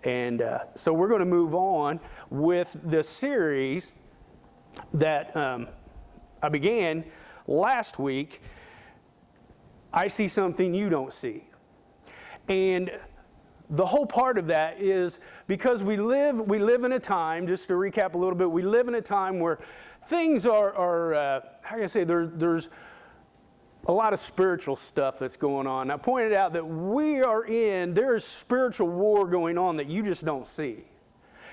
And so we're going to move on with the series that I began last week. I see something you don't see. And the whole part of that is because we live in a time, just to recap a little bit, we live in a time where things are how can I say, there's a lot of spiritual stuff that's going on. I pointed out that there's spiritual war going on that you just don't see.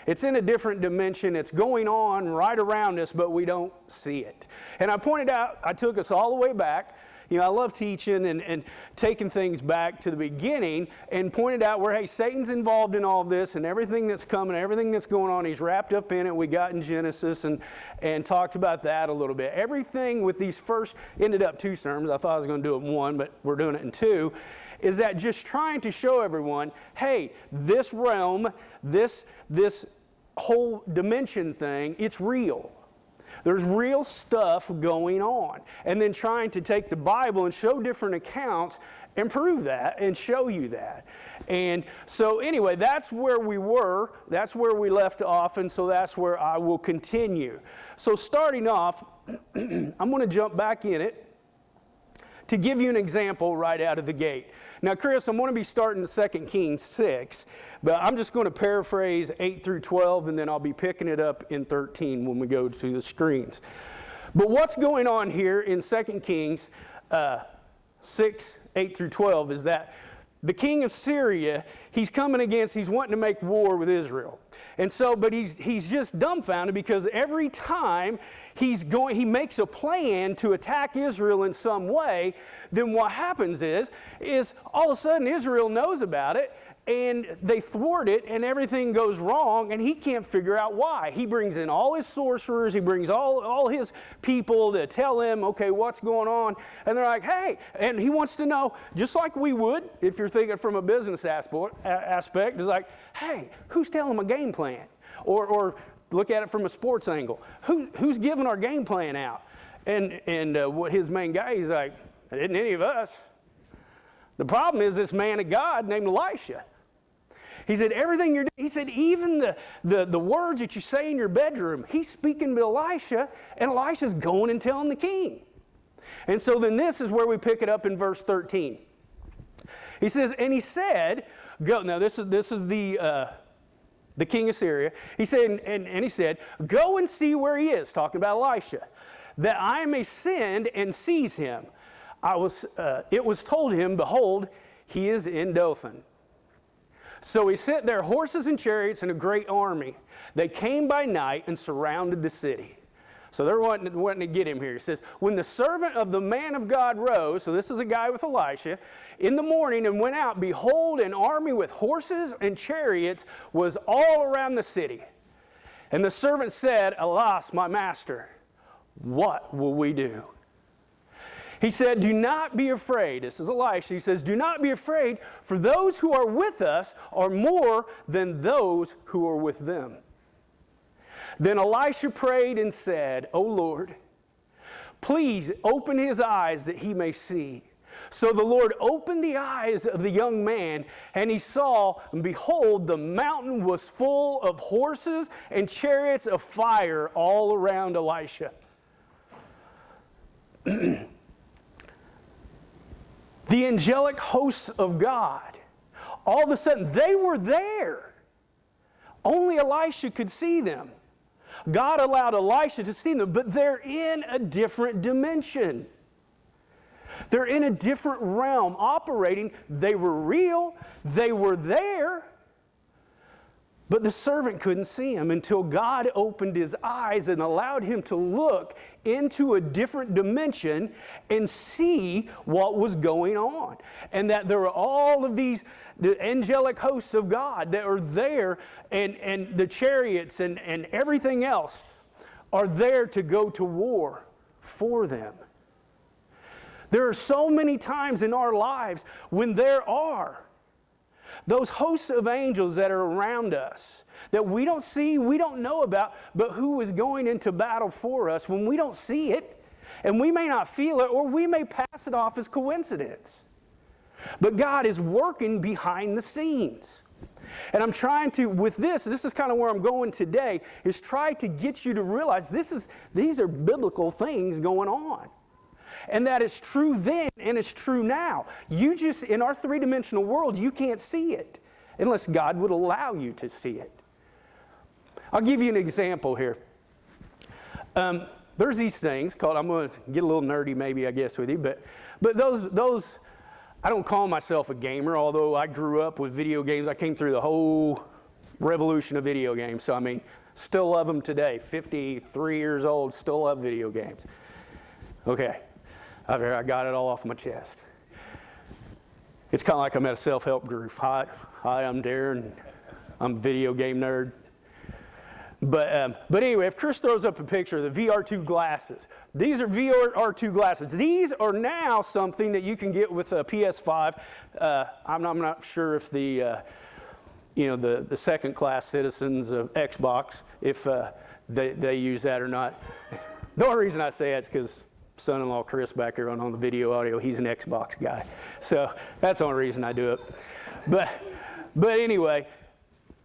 It's in a different dimension. It's going on right around us, but we don't see it. And I pointed out, I took us all the way back. You know, I love teaching and taking things back to the beginning and pointed out where, hey, Satan's involved in all this and everything that's coming, everything that's going on, he's wrapped up in it. We got in Genesis and talked about that a little bit. Everything with these first, ended up 2 sermons. I thought I was going to do it in 1, but we're doing it in 2. Is that just trying to show everyone, hey, this realm, this whole dimension thing, it's real. There's real stuff going on. And then trying to take the Bible and show different accounts and prove that and show you that. And so anyway, that's where we were. That's where we left off. And so that's where I will continue. So starting off, I'm going to jump back in it to give you an example right out of the gate. Now, Chris, I'm going to be starting 2 Kings 6, but I'm just going to paraphrase 8 through 12, and then I'll be picking it up in 13 when we go to the screens. But what's going on here in 2 Kings 6, 8 through 12 is that the king of Syria, he's wanting to make war with Israel. And so, but he's just dumbfounded because every time he makes a plan to attack Israel in some way, then what happens is all of a sudden Israel knows about it and they thwart it and everything goes wrong and he can't figure out why. He brings in all his sorcerers, he brings all his people to tell him, okay, what's going on? And they're like, hey, and he wants to know, just like we would, if you're thinking from a business aspect, is like, hey, who's telling my game plan? Or look at it from a sports angle. Who's giving our game plan out? And what his main guy, he's like, it isn't any of us. The problem is this man of God named Elisha. He said, everything you're doing, he said, even the words that you say in your bedroom, he's speaking to Elisha, and Elisha's going and telling the king. And so then this is where we pick it up in verse 13. He says, and he said, go. Now this is the king of Syria. He said, and he said, go and see where he is, talking about Elisha, that I may send and seize him. It was told him, behold, he is in Dothan. So he sent there horses and chariots and a great army. They came by night and surrounded the city. So they're wanting to get him here. He says, when the servant of the man of God rose, so this is a guy with Elisha, in the morning and went out, behold, an army with horses and chariots was all around the city. And the servant said, alas, my master, what will we do? He said, do not be afraid. This is Elisha. He says, do not be afraid, for those who are with us are more than those who are with them. Then Elisha prayed and said, O Lord, please open his eyes that he may see. So the Lord opened the eyes of the young man, and he saw, and behold, the mountain was full of horses and chariots of fire all around Elisha. The angelic hosts of God, all of a sudden, they were there. Only Elisha could see them. God allowed Elisha to see them, but they're in a different dimension. They're in a different realm operating. They were real. They were there. But the servant couldn't see him until God opened his eyes and allowed him to look into a different dimension and see what was going on. And that there were all of the angelic hosts of God that are there, and the chariots and everything else are there to go to war for them. There are so many times in our lives when there are those hosts of angels that are around us that we don't see, we don't know about, but who is going into battle for us when we don't see it, and we may not feel it, or we may pass it off as coincidence. But God is working behind the scenes. And I'm trying to, with this is kind of where I'm going today, is try to get you to realize these are biblical things going on. And that is true then and it's true now. You just, in our three-dimensional world, you can't see it unless God would allow you to see it. I'll give you an example here. There's these things called, I'm going to get a little nerdy maybe, I guess, with you, but those, I don't call myself a gamer, although I grew up with video games. I came through the whole revolution of video games, so I mean, still love them today. 53 years old, still love video games. Okay, I got it all off my chest. It's kind of like I'm at a self-help group. Hi, I'm Darren. I'm a video game nerd. But anyway, if Chris throws up a picture of the VR2 glasses, these are VR2 glasses. These are now something that you can get with a PS5. I'm not sure if the second class citizens of Xbox, if they use that or not. The only reason I say that is because son-in-law Chris back here on the video audio, he's an Xbox guy. So that's the only reason I do it. But anyway,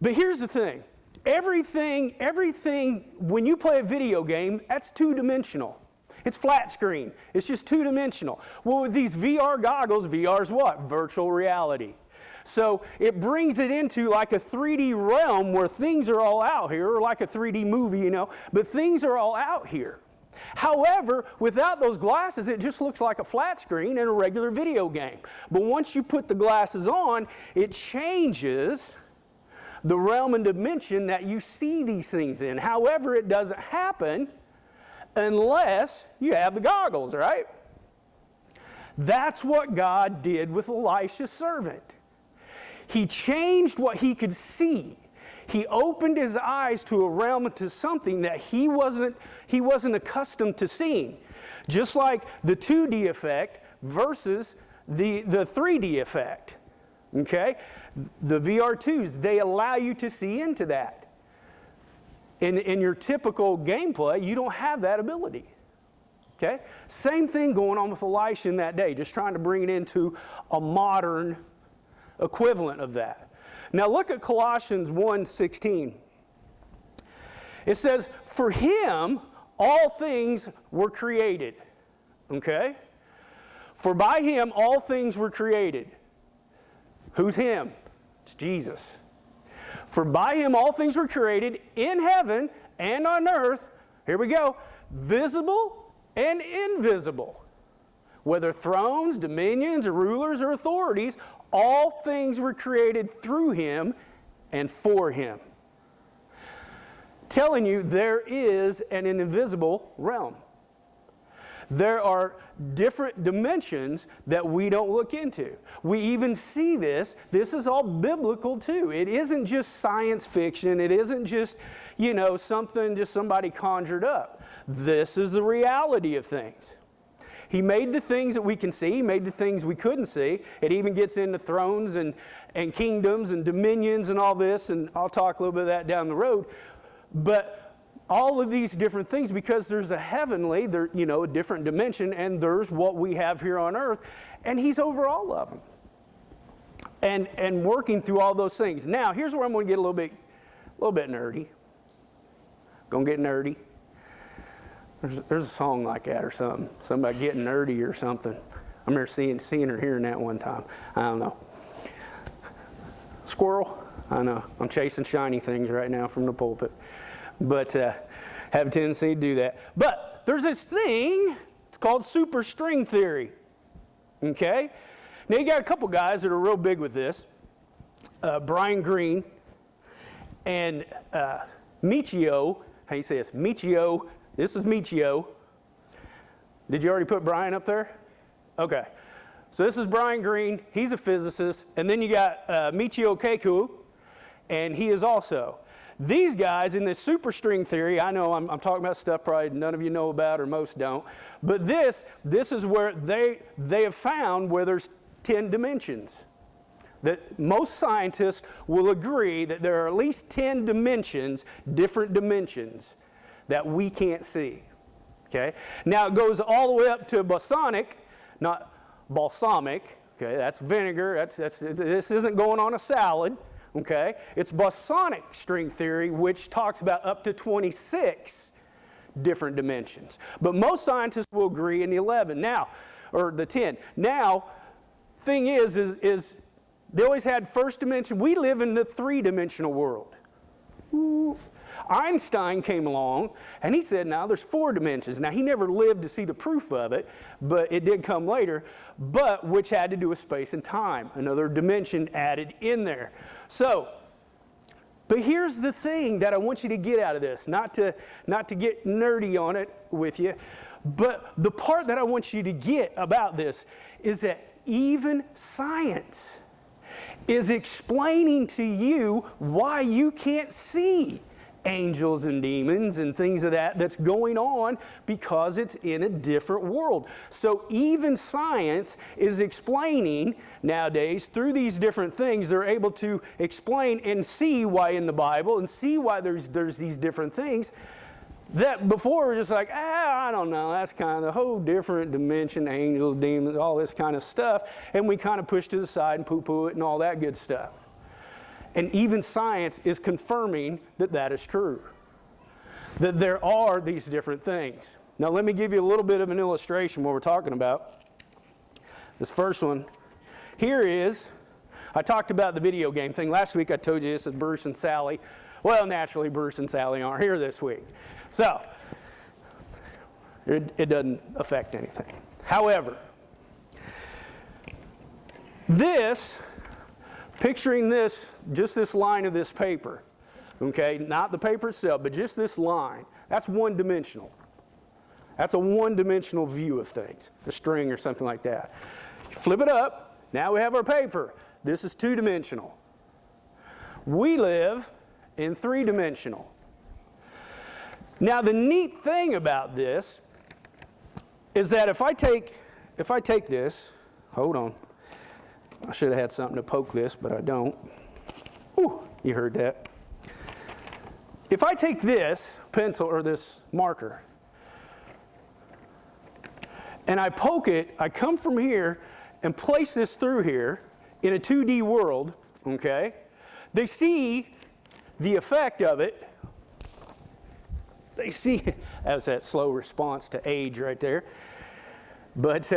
but here's the thing. Everything, when you play a video game, that's two-dimensional. It's flat screen. It's just two-dimensional. Well, with these VR goggles, VR is what? Virtual reality. So it brings it into like a 3D realm where things are all out here, or like a 3D movie, but things are all out here. However, without those glasses, it just looks like a flat screen in a regular video game. But once you put the glasses on, it changes the realm and dimension that you see these things in. However, it doesn't happen unless you have the goggles, right? That's what God did with Elisha's servant. He changed what he could see. He opened his eyes to a realm, to something that he wasn't accustomed to seeing. Just like the 2D effect versus the 3D effect. Okay? The VR2s, they allow you to see into that. In your typical gameplay, you don't have that ability. Okay? Same thing going on with Elisha in that day, just trying to bring it into a modern equivalent of that. Now look at Colossians 1:16. It says, "For him all things were created." Okay? For by him all things were created. Who's him? It's Jesus. For by him all things were created in heaven and on earth. Here we go. Visible and invisible. Whether thrones, dominions, or rulers, or authorities, all things were created through him and for him. Telling you there is an invisible realm. There are different dimensions that we don't look into. We even see this. This is all biblical too. It isn't just science fiction. It isn't just, something just somebody conjured up. This is the reality of things. He made the things that we can see. He made the things we couldn't see. It even gets into thrones and kingdoms and dominions and all this, and I'll talk a little bit of that down the road. But all of these different things, because there's a heavenly, a different dimension, and there's what we have here on earth, and he's over all of them. And working through all those things. Now, here's where I'm going to get a little bit nerdy. Gonna get nerdy. There's a song like that or something. Somebody getting nerdy or something. I remember seeing or hearing that one time. I don't know. Squirrel? I know. I'm chasing shiny things right now from the pulpit. But have a tendency to do that. But there's this thing, it's called superstring theory. Okay? Now you got a couple guys that are real big with this. Brian Greene and Michio. How you say this? Michio. This is Michio. Did you already put Brian up there? Okay. So this is Brian Greene. He's a physicist. And then you got Michio Kaku, and he is also. These guys in this superstring theory, I know I'm talking about stuff probably none of you know about or most don't, but this is where they have found where there's 10 dimensions. That most scientists will agree that there are at least 10 dimensions, different dimensions, that we can't see. Okay? Now it goes all the way up to balsamic, not balsamic. Okay, that's vinegar. This isn't going on a salad. okay? It's bosonic string theory, which talks about up to 26 different dimensions. But most scientists will agree in the 11 now, or the 10. Now, thing is they always had first dimension. We live in the three-dimensional world. Ooh. Einstein came along and he said, now there's 4 dimensions. Now he never lived to see the proof of it, but it did come later, but which had to do with space and time, another dimension added in there. So, but here's the thing that I want you to get out of this, not to get nerdy on it with you, but the part that I want you to get about this is that even science is explaining to you why you can't see angels and demons and things of that's going on, because it's in a different world. So even science is explaining nowadays through these different things. They're able to explain and see why in the Bible and see why there's these different things that before were just like, I don't know, that's kind of a whole different dimension, angels, demons, all this kind of stuff, and we kind of push to the side and poo-poo it and all that good stuff. And even science is confirming that that is true, that there are these different things. Now let me give you a little bit of an illustration what we're talking about. This first one here is, I talked about the video game thing. Last week I told you this is Bruce and Sally. Well, naturally Bruce and Sally aren't here this week. So, it doesn't affect anything. However, this, picturing this, just this line of this paper, okay, not the paper itself, but just this line, that's one-dimensional. That's a one-dimensional view of things, a string or something like that. Flip it up, now we have our paper. This is two-dimensional. We live in three-dimensional. Now the neat thing about this is that if I take this, hold on, I should have had something to poke this, but I don't. Ooh, you heard that. If I take this pencil or this marker and I poke it, I come from here and place this through here in a 2D world, okay? They see the effect of it. They see, that's that slow response to age right there. But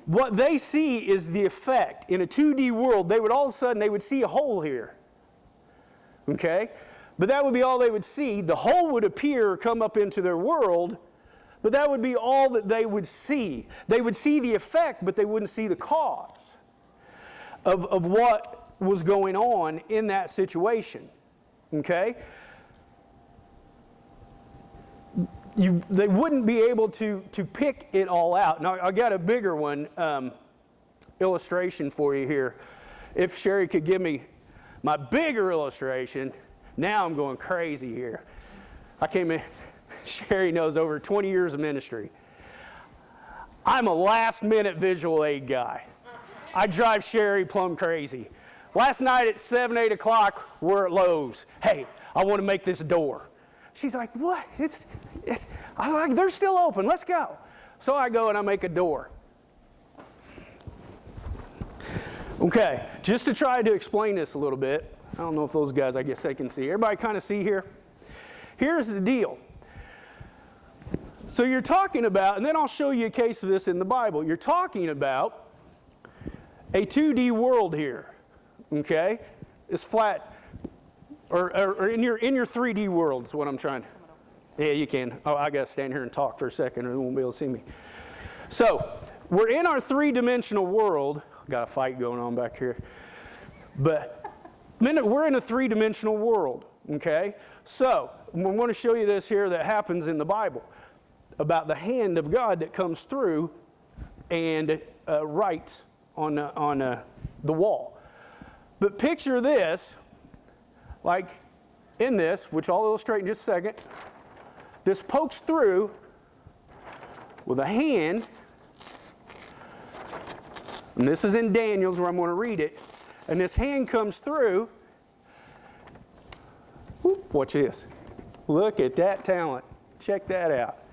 what they see is the effect. In a 2D world, they would all of a sudden, they would see a hole here. Okay? But that would be all they would see. The hole would appear or come up into their world, but that would be all that they would see. They would see the effect, but they wouldn't see the cause of what was going on in that situation. Okay? They wouldn't be able to pick it all out. Now, I got a bigger one, illustration for you here. If Sherry could give me my bigger illustration, now I'm going crazy here. I came in, Sherry knows over 20 years of ministry. I'm a last-minute visual aid guy. I drive Sherry plumb crazy. Last night at 7, 8 o'clock, we're at Lowe's. Hey, I want to make this door. She's like, what? I'm like, they're still open. Let's go. So I go and I make a door. Okay, just to try to explain this a little bit. I don't know if those guys, I guess they can see. Everybody kind of see here? Here's the deal. So you're talking about, and then I'll show you a case of this in the Bible. You're talking about a 2D world here. Okay? It's flat. Or in your 3D world is what I'm trying to. Yeah, you can. Oh, I got to stand here and talk for a second or they won't be able to see me. So, we're in our three-dimensional world. Got a fight going on back here. But we're in a three-dimensional world, okay? So, we want to show you this here that happens in the Bible about the hand of God that comes through and writes on the wall. But picture this. Like in this, which I'll illustrate in just a second, this pokes through with a hand, and this is in Daniel's where I'm going to read it, and this hand comes through. Whoop, watch this. Look at that talent. Check that out.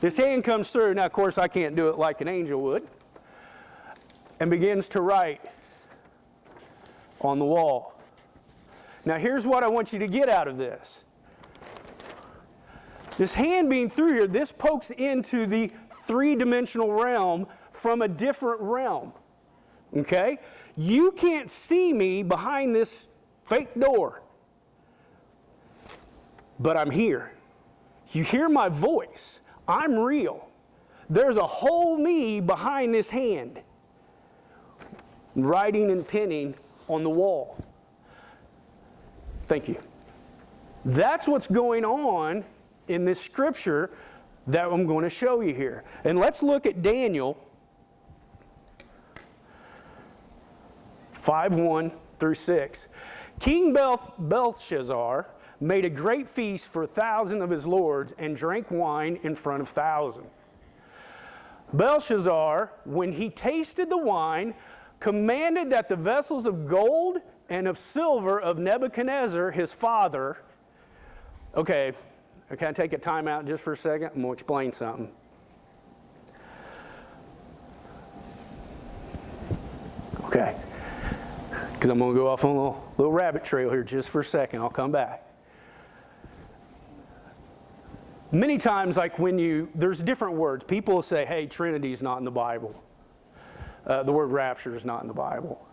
This hand comes through. Now, of course, I can't do it like an angel would, and begins to write on the wall. Now here's what I want you to get out of this. This hand being through here, this pokes into the three-dimensional realm from a different realm. Okay? You can't see me behind this fake door. But I'm here. You hear my voice. I'm real. There's a whole me behind this hand, writing and penning on the wall. Thank you. That's what's going on in this scripture that I'm going to show you here. And let's look at Daniel 5:1 through 6. King Belshazzar made a great feast for 1,000 of his lords and drank wine in front of 1,000. Belshazzar, when he tasted the wine, commanded that the vessels of gold and of silver of Nebuchadnezzar, his father. Okay, can I take a time out just for a second? I'm going to explain something. Okay, because I'm going to go off on a little rabbit trail here just for a second. I'll come back. Many times, like there's different words. People say, hey, Trinity is not in the Bible. The word rapture is not in the Bible.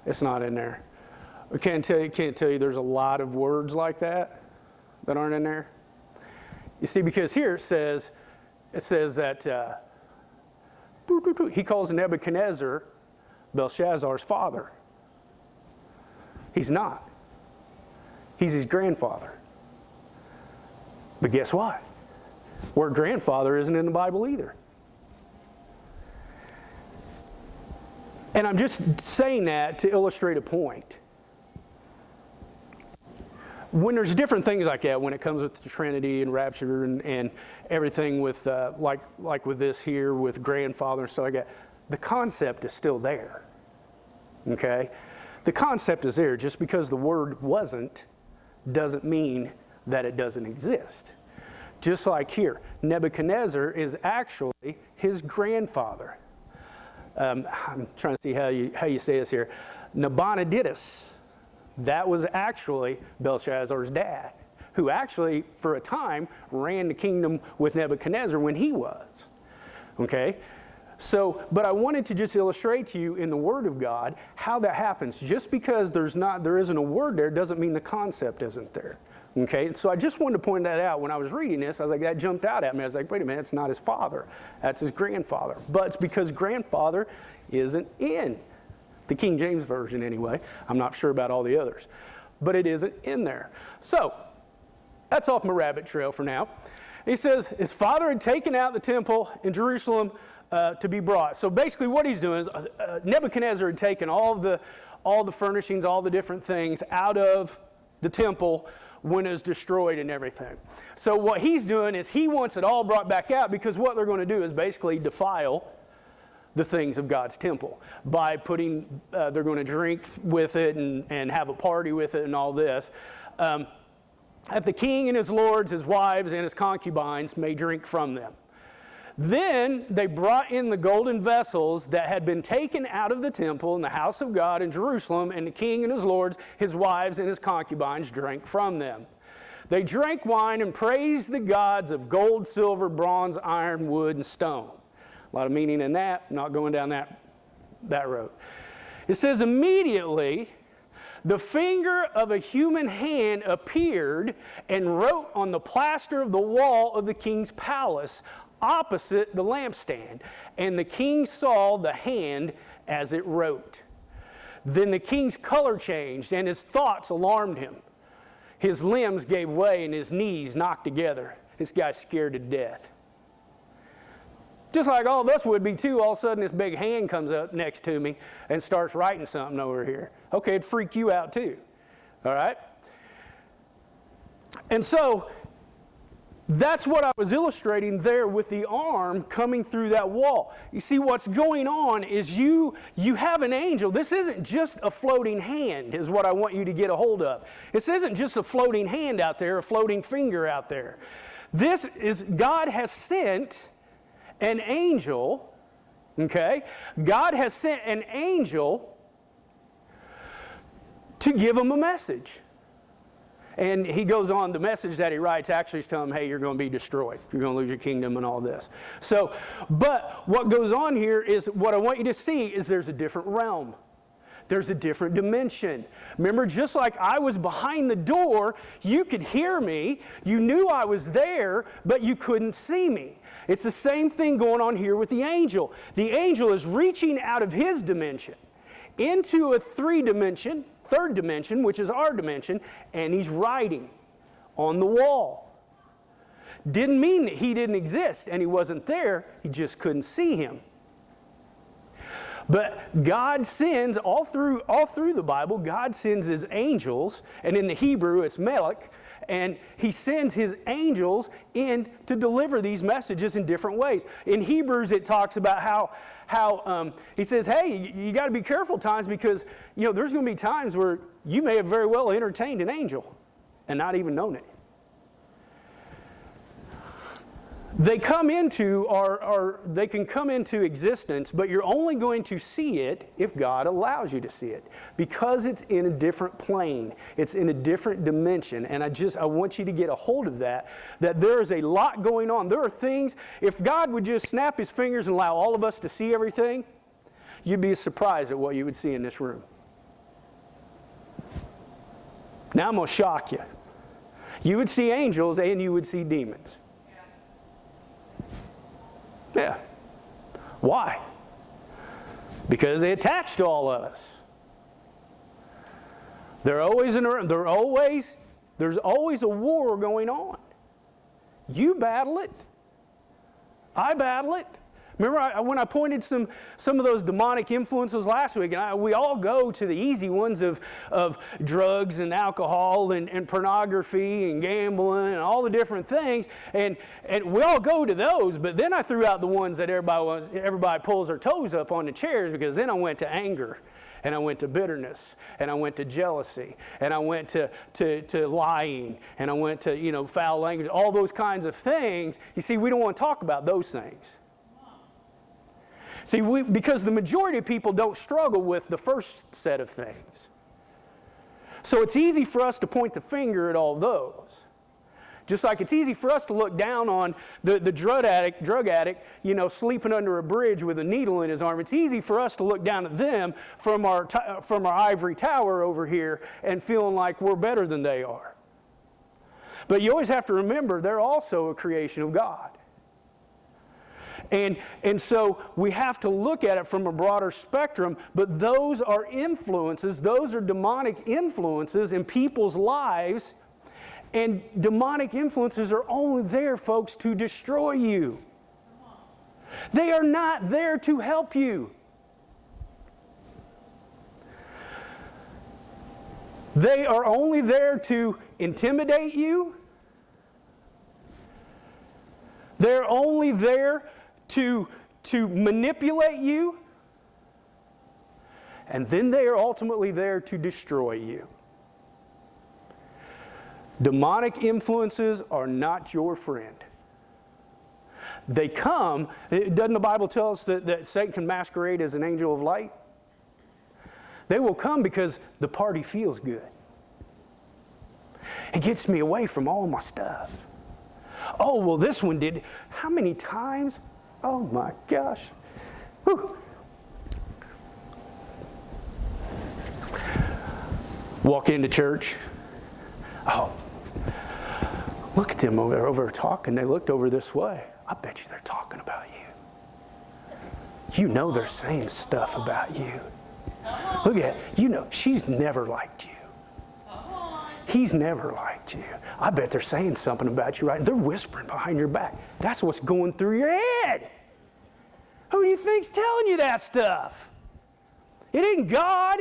It's not in there. I can't tell you there's a lot of words like that aren't in there. You see, because here it says that he calls Nebuchadnezzar Belshazzar's father. He's not. He's his grandfather. But guess what? Word grandfather isn't in the Bible either. And I'm just saying that to illustrate a point. When there's different things like that, when it comes with the Trinity and rapture and everything with, like with this here, with grandfather and stuff like that, the concept is still there. Okay? The concept is there. Just because the word wasn't doesn't mean that it doesn't exist. Just like here, Nebuchadnezzar is actually his grandfather. I'm trying to see how you say this here. Nabonidus. That was actually Belshazzar's dad, who actually, for a time, ran the kingdom with Nebuchadnezzar when he was. Okay? So, but I wanted to just illustrate to you in the Word of God how that happens. Just because there isn't a word there doesn't mean the concept isn't there. Okay? So I just wanted to point that out. When I was reading this, I was like, that jumped out at me. I was like, wait a minute, it's not his father. That's his grandfather. But it's because grandfather isn't in the King James Version anyway. I'm not sure about all the others. But it isn't in there. So, that's off my rabbit trail for now. He says, his father had taken out the temple in Jerusalem to be brought. So basically what he's doing is, Nebuchadnezzar had taken all the furnishings, all the different things out of the temple when it was destroyed and everything. So what he's doing is he wants it all brought back out, because what they're going to do is basically defile the things of God's temple by putting, they're going to drink with it and have a party with it and all this. That the king and his lords, his wives, and his concubines may drink from them. Then they brought in the golden vessels that had been taken out of the temple in the house of God in Jerusalem, and the king and his lords, his wives, and his concubines drank from them. They drank wine and praised the gods of gold, silver, bronze, iron, wood, and stone. A lot of meaning in that, not going down that road. It says, immediately the finger of a human hand appeared and wrote on the plaster of the wall of the king's palace opposite the lampstand. And the king saw the hand as it wrote. Then the king's color changed and his thoughts alarmed him. His limbs gave way and his knees knocked together. This guy's scared to death. Just like all of us would be too, all of a sudden this big hand comes up next to me and starts writing something over here. Okay, it'd freak you out too. All right? And so, that's what I was illustrating there with the arm coming through that wall. You see, what's going on is you have an angel. This isn't just a floating hand, is what I want you to get a hold of. This isn't just a floating hand out there, a floating finger out there. This is, God has sent an angel, okay? God has sent an angel to give him a message. And he goes on, the message that he writes actually is telling him, hey, you're going to be destroyed. You're going to lose your kingdom and all this. So, but what goes on here is, what I want you to see is there's a different realm. There's a different dimension. Remember, just like I was behind the door, you could hear me, you knew I was there, but you couldn't see me. It's the same thing going on here with the angel. The angel is reaching out of his dimension into a third dimension, which is our dimension, and he's writing on the wall. Didn't mean that he didn't exist and he wasn't there, he just couldn't see him. But God sends, all through the Bible, God sends his angels, and in the Hebrew it's melech, and he sends his angels in to deliver these messages in different ways. In Hebrews it talks about how he says, hey, you got to be careful times, because there's going to be times where you may have very well entertained an angel and not even known it. They come into they can come into existence, but you're only going to see it if God allows you to see it, because it's in a different plane. It's in a different dimension, and I want you to get a hold of that there is a lot going on. There are things, if God would just snap his fingers and allow all of us to see everything, you'd be surprised at what you would see in this room. Now I'm going to shock you. You would see angels and you would see demons. Yeah. Why? Because they attach to all of us. There's always a war going on. You battle it. I battle it. Remember when I pointed some of those demonic influences last week, and we all go to the easy ones of drugs and alcohol and pornography and gambling and all the different things, and we all go to those, but then I threw out the ones that everybody pulls their toes up on the chairs, because then I went to anger, and I went to bitterness, and I went to jealousy, and I went to lying, and I went to foul language, all those kinds of things. You see, we don't want to talk about those things. See, because the majority of people don't struggle with the first set of things. So it's easy for us to point the finger at all those. Just like it's easy for us to look down on the drug addict, sleeping under a bridge with a needle in his arm. It's easy for us to look down at them from our ivory tower over here and feeling like we're better than they are. But you always have to remember, they're also a creation of God. And so we have to look at it from a broader spectrum, but those are influences, those are demonic influences in people's lives, and demonic influences are only there, folks, to destroy you. They are not there to help you. They are only there to intimidate you. They're only there to manipulate you, and then they are ultimately there to destroy you. Demonic influences are not your friend. They come, doesn't the Bible tell us that Satan can masquerade as an angel of light? They will come because the party feels good. It gets me away from all my stuff. Oh, well, this one did. How many times? Oh my gosh. Whew. Walk into church. Oh, look at them over talking. They looked over this way. I bet you they're talking about you. You know they're saying stuff about you. Look at it. She's never liked you. He's never liked you. I bet they're saying something about you, right? They're whispering behind your back. That's what's going through your head. Who do you think's telling you that stuff? It ain't God.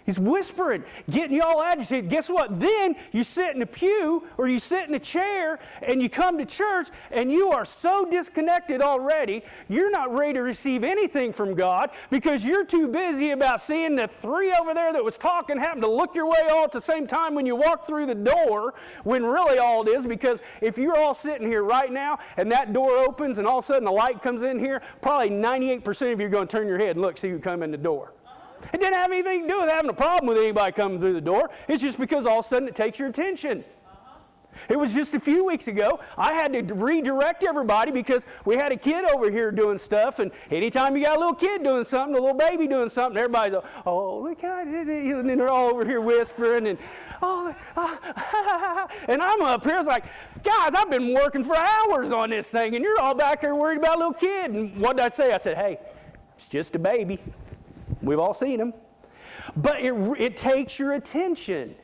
He's whispering, getting you all agitated. Guess what? Then you sit in a pew or you sit in a chair and you come to church and you are so disconnected already, you're not ready to receive anything from God because you're too busy about seeing the three over there that was talking happen to look your way all at the same time when you walk through the door, when really all it is, because if you're all sitting here right now and that door opens and all of a sudden the light comes in here, probably 98% of you are going to turn your head and look, see who come in the door. It didn't have anything to do with having a problem with anybody coming through the door. It's just because all of a sudden it takes your attention. It was just a few weeks ago, I had to redirect everybody because we had a kid over here doing stuff, and anytime you got a little kid doing something, a little baby doing something, everybody's like, oh, look at it, and they're all over here whispering, and and I'm up here, it's like, guys, I've been working for hours on this thing, and you're all back here worried about a little kid. And what did I say? I said, hey, it's just a baby. We've all seen them. But it takes your attention.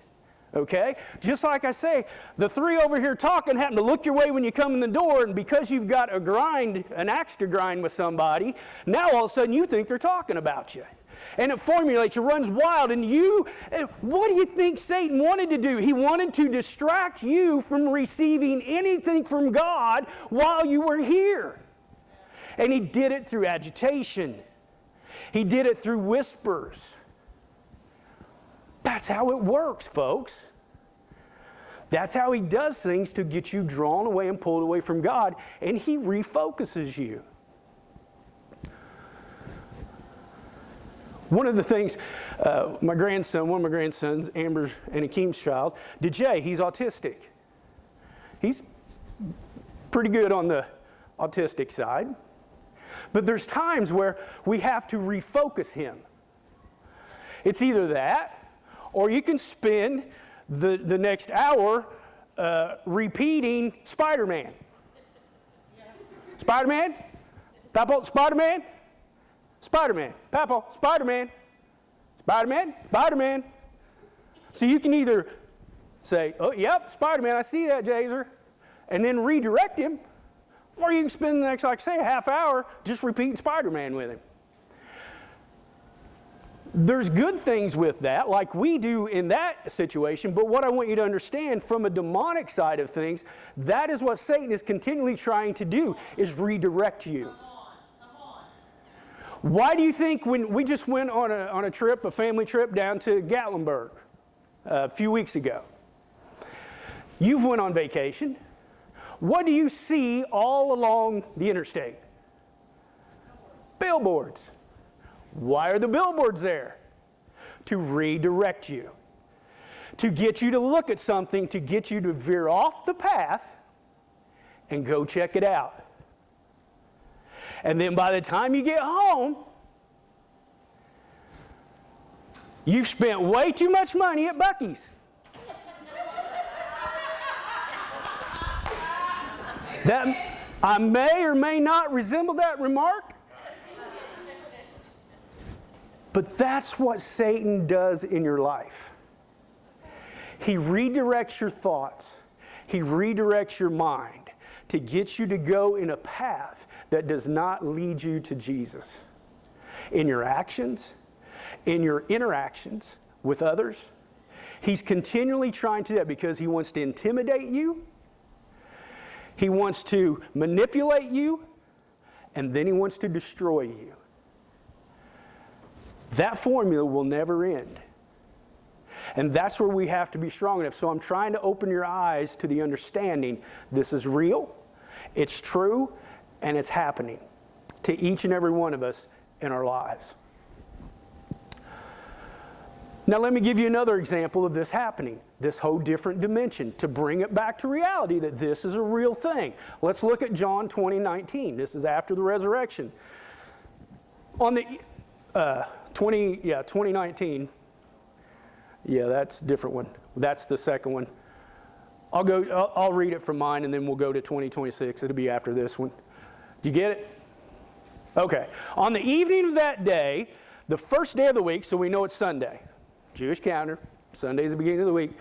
Okay? Just like I say, the three over here talking happen to look your way when you come in the door, and because you've got an axe to grind with somebody, now all of a sudden you think they're talking about you. And it formulates, it runs wild, and what do you think Satan wanted to do? He wanted to distract you from receiving anything from God while you were here. And he did it through agitation. He did it through whispers. That's how it works, folks. That's how he does things to get you drawn away and pulled away from God, and he refocuses you. One of the things, one of my grandsons, Amber and Akeem's child, DJ, he's autistic. He's pretty good on the autistic side. But there's times where we have to refocus him. It's either that, or you can spend the next hour repeating Spider-Man. Spider-Man? Papa, Spider-Man? Spider-Man. Papa, Spider-Man. Spider-Man? Spider-Man. So you can either say, oh, yep, Spider-Man, I see that, Jazer, and then redirect him, or you can spend the next, like say, a half hour just repeating Spider-Man with him. There's good things with that, like we do in that situation, but what I want you to understand from a demonic side of things, that is what Satan is continually trying to do, is redirect you. Come on. Why do you think when we just went on a trip, a family trip down to Gatlinburg a few weeks ago? You've went on vacation. What do you see all along the interstate? Billboards. Why are the billboards there? To redirect you. To get you to look at something, to get you to veer off the path and go check it out. And then by the time you get home, you've spent way too much money at Buc-ee's. That I may or may not resemble that remark, but that's what Satan does in your life. He redirects your thoughts. He redirects your mind to get you to go in a path that does not lead you to Jesus. In your actions, in your interactions with others, he's continually trying to do that because he wants to intimidate you. He wants to manipulate you, and then he wants to destroy you. That formula will never end. And that's where we have to be strong enough. So I'm trying to open your eyes to the understanding this is real, it's true, and it's happening to each and every one of us in our lives. Now let me give you another example of this happening, this whole different dimension, to bring it back to reality that this is a real thing. Let's look at John 20:19. This is after the resurrection. On the 2019. Yeah, that's a different one. That's the second one. I'll read it from mine, and then we'll go to 2026. It'll be after this one. Did you get it? Okay. On the evening of that day, the first day of the week, so we know it's Sunday. Jewish calendar. Sunday's the beginning of the week.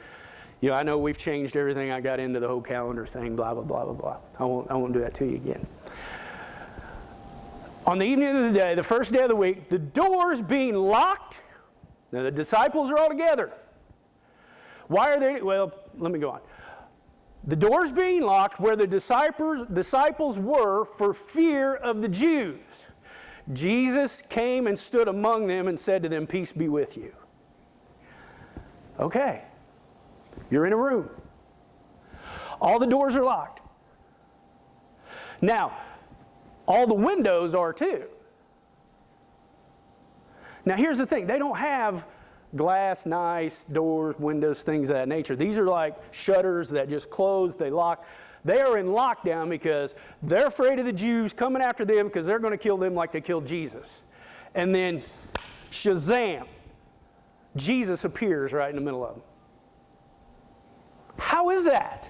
You know, I know we've changed everything. I got into the whole calendar thing, blah, blah, blah, blah, blah. I won't do that to you again. On the evening of the day, the first day of the week, the doors being locked. Now the disciples are all together. Why are they? Well, let me go on. The doors being locked where the disciples were for fear of the Jews. Jesus came and stood among them and said to them, "Peace be with you." Okay. You're in a room. All the doors are locked. Now, all the windows are too. Now here's the thing, they don't have glass, nice doors, windows, things of that nature. These are like shutters that just close, they lock. They are in lockdown because they're afraid of the Jews coming after them because they're going to kill them like they killed Jesus. And then, shazam, Jesus appears right in the middle of them. How is that?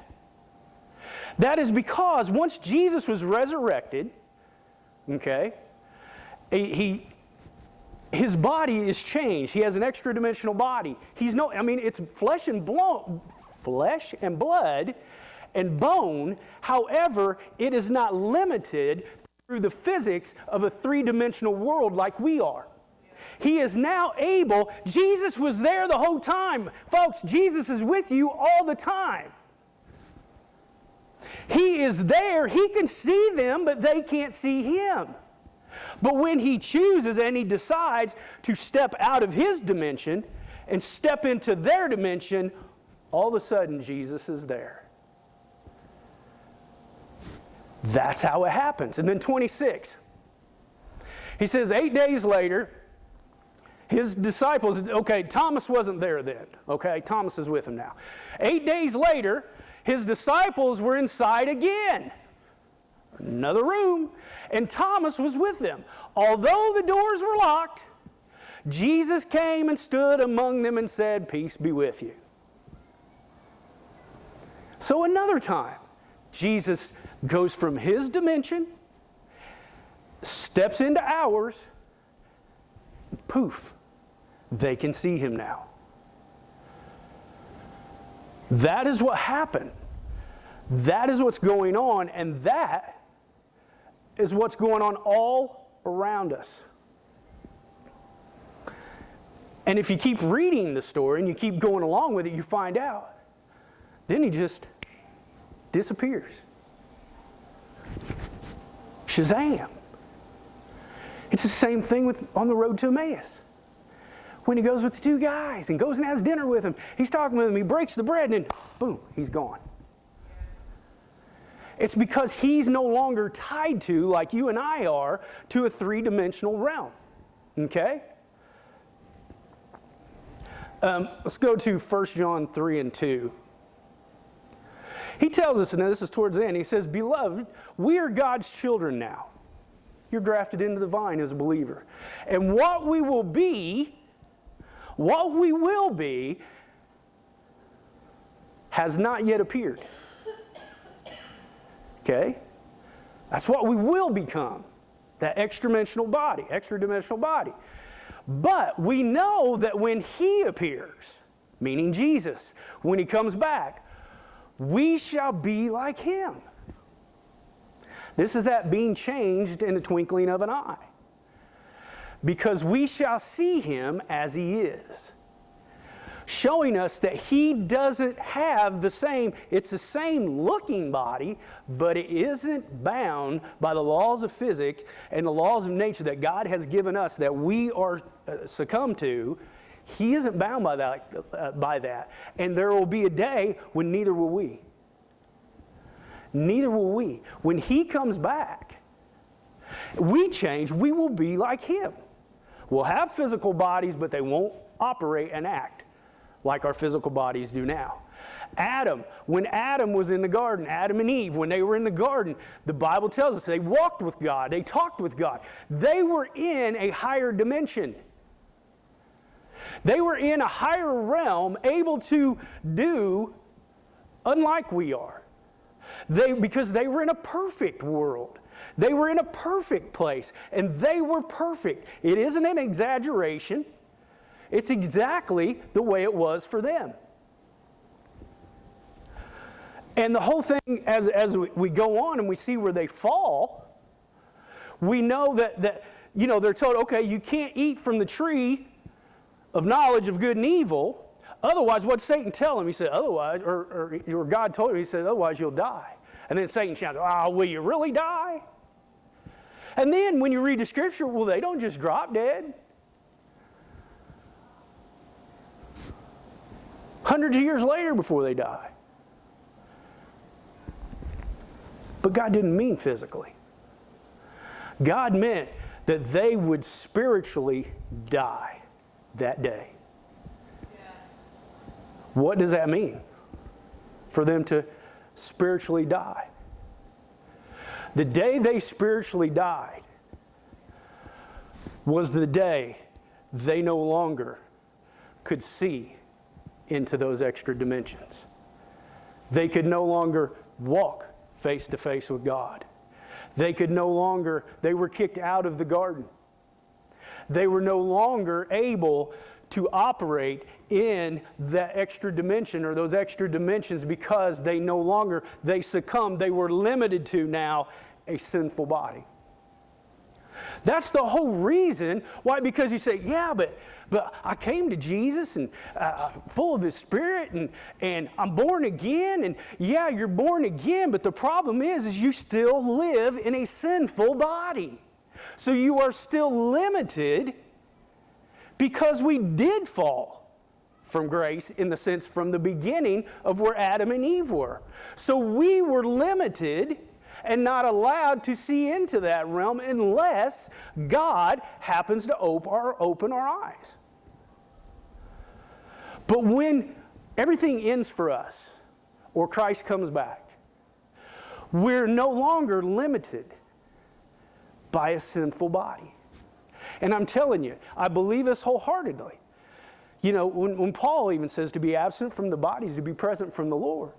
That is because once Jesus was resurrected, okay, his body is changed. He has an extra dimensional body. It's flesh and blood and bone. However, it is not limited through the physics of a three-dimensional world like we are. He is now able, Jesus was there the whole time. Folks, Jesus is with you all the time. He is there, he can see them, but they can't see him. But when he chooses and he decides to step out of his dimension and step into their dimension, all of a sudden Jesus is there. That's how it happens. And then 26. He says 8 days later, his disciples, okay, Thomas wasn't there then. Okay, Thomas is with him now. 8 days later, his disciples were inside again. Another room. And Thomas was with them. Although the doors were locked, Jesus came and stood among them and said, "Peace be with you." So another time, Jesus goes from his dimension, steps into ours, poof, they can see him now. That is what happened. That is what's going on, and that is what's going on all around us. And if you keep reading the story and you keep going along with it, you find out, then he just disappears. Shazam! It's the same thing on the road to Emmaus. When he goes with the two guys and goes and has dinner with them, he's talking with them, he breaks the bread, and then boom, he's gone. It's because he's no longer tied to, like you and I are, to a three-dimensional realm. Okay? Let's go to 1 John 3 and 2. He tells us, and this is towards the end, he says, "Beloved, we are God's children now." You're grafted into the vine as a believer. And what we will be, has not yet appeared. Okay? That's what we will become. That extra-dimensional body. But we know that when he appears, meaning Jesus, when he comes back, we shall be like him. This is that being changed in the twinkling of an eye. Because we shall see him as he is. Showing us that he doesn't have it's the same looking body, but it isn't bound by the laws of physics and the laws of nature that God has given us that we are succumb to. He isn't bound by that. And there will be a day when neither will we. Neither will we. When he comes back, we change, we will be like him. We'll have physical bodies, but they won't operate and act like our physical bodies do now. When Adam was in the garden, Adam and Eve, when they were in the garden, the Bible tells us they walked with God, they talked with God. They were in a higher dimension. They were in a higher realm, able to do unlike we are. Because they were in a perfect world. They were in a perfect place, and they were perfect. It isn't an exaggeration. It's exactly the way it was for them. And the whole thing, as we go on and we see where they fall, we know that they're told, okay, you can't eat from the tree of knowledge of good and evil. Otherwise, what did Satan tell him? He said, otherwise, or God told him, he said, otherwise you'll die. And then Satan shouted, will you really die? And then when you read the scripture, well, they don't just drop dead. Hundreds of years later before they die. But God didn't mean physically. God meant that they would spiritually die that day. What does that mean? For them to spiritually die. The day they spiritually died was the day they no longer could see into those extra dimensions. They could no longer walk face to face with God. They were kicked out of the garden. They were no longer able to operate in that extra dimension or those extra dimensions because they succumbed. They were limited to now a sinful body. That's the whole reason why, because you say, yeah, but I came to Jesus and full of His Spirit and I'm born again. And yeah, you're born again, but the problem is you still live in a sinful body. So you are still limited because we did fall from grace in the sense from the beginning of where Adam and Eve were. So we were limited and not allowed to see into that realm unless God happens to open our eyes. But when everything ends for us, or Christ comes back, we're no longer limited by a sinful body. And I'm telling you, I believe this wholeheartedly. You know, when Paul even says to be absent from the body is to be present from the Lord.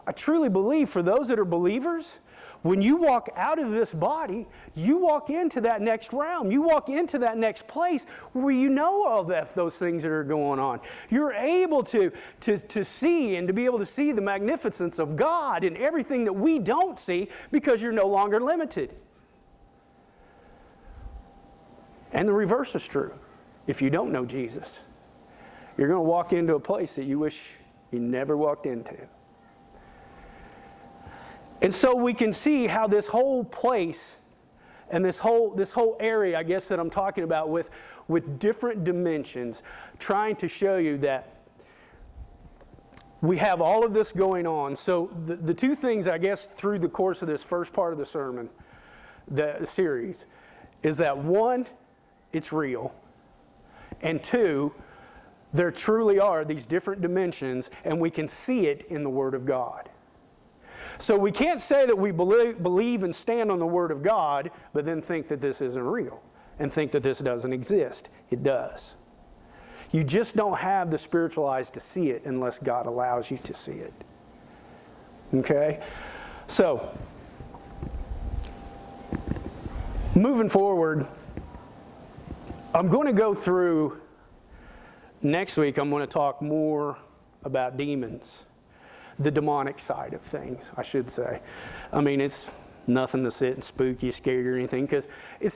I truly believe for those that are believers, when you walk out of this body, you walk into that next realm. You walk into that next place where you know all those things that are going on. You're able to see and to be able to see the magnificence of God in everything that we don't see because you're no longer limited. And the reverse is true. If you don't know Jesus, you're going to walk into a place that you wish you never walked into. And so we can see how this whole place and this whole area, I guess, that I'm talking about with different dimensions, trying to show you that we have all of this going on. So the two things, I guess, through the course of this first part of the sermon, the series, is that one, it's real, and two, there truly are these different dimensions, and we can see it in the Word of God. So we can't say that we believe and stand on the Word of God, but then think that this isn't real, and think that this doesn't exist. It does. You just don't have the spiritual eyes to see it unless God allows you to see it. Okay? So, moving forward, I'm going to go through, next week I'm going to talk more about demons. The demonic side of things, I should say. I mean, it's nothing to sit and spook you, scare you or anything, because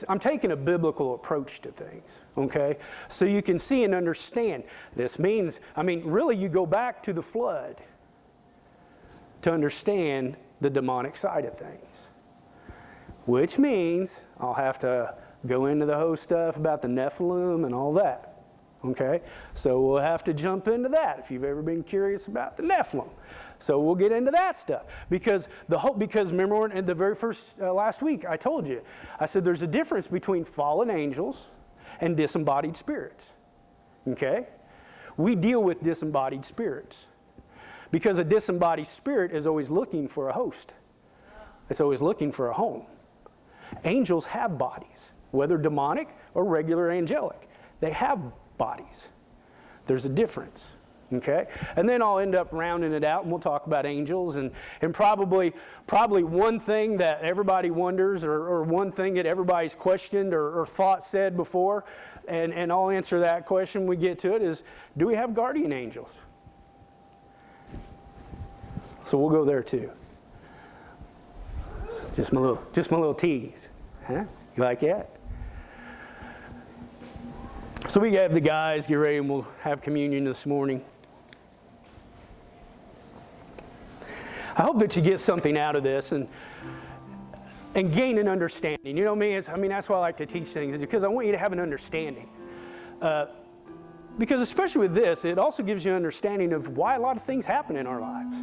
I'm taking a biblical approach to things, okay? So you can see and understand. This means, I mean, really you go back to the flood to understand the demonic side of things. Which means I'll have to go into the whole stuff about the Nephilim and all that. Okay? So we'll have to jump into that if you've ever been curious about the Nephilim. So we'll get into that stuff. Because remember in the very first, last week, I told you, I said there's a difference between fallen angels and disembodied spirits. Okay? We deal with disembodied spirits. Because a disembodied spirit is always looking for a host. It's always looking for a home. Angels have bodies, whether demonic or regular angelic. They have bodies. There's a difference. Okay? And then I'll end up rounding it out and we'll talk about angels and probably one thing that everybody wonders or one thing that everybody's questioned or thought said before, and I'll answer that question when we get to it, is do we have guardian angels? So we'll go there too. Just my little tease. Huh? You like that? So we have the guys get ready and we'll have communion this morning. I hope that you get something out of this and gain an understanding. You know what I mean? That's why I like to teach things, is because I want you to have an understanding. Because especially with this, it also gives you an understanding of why a lot of things happen in our lives.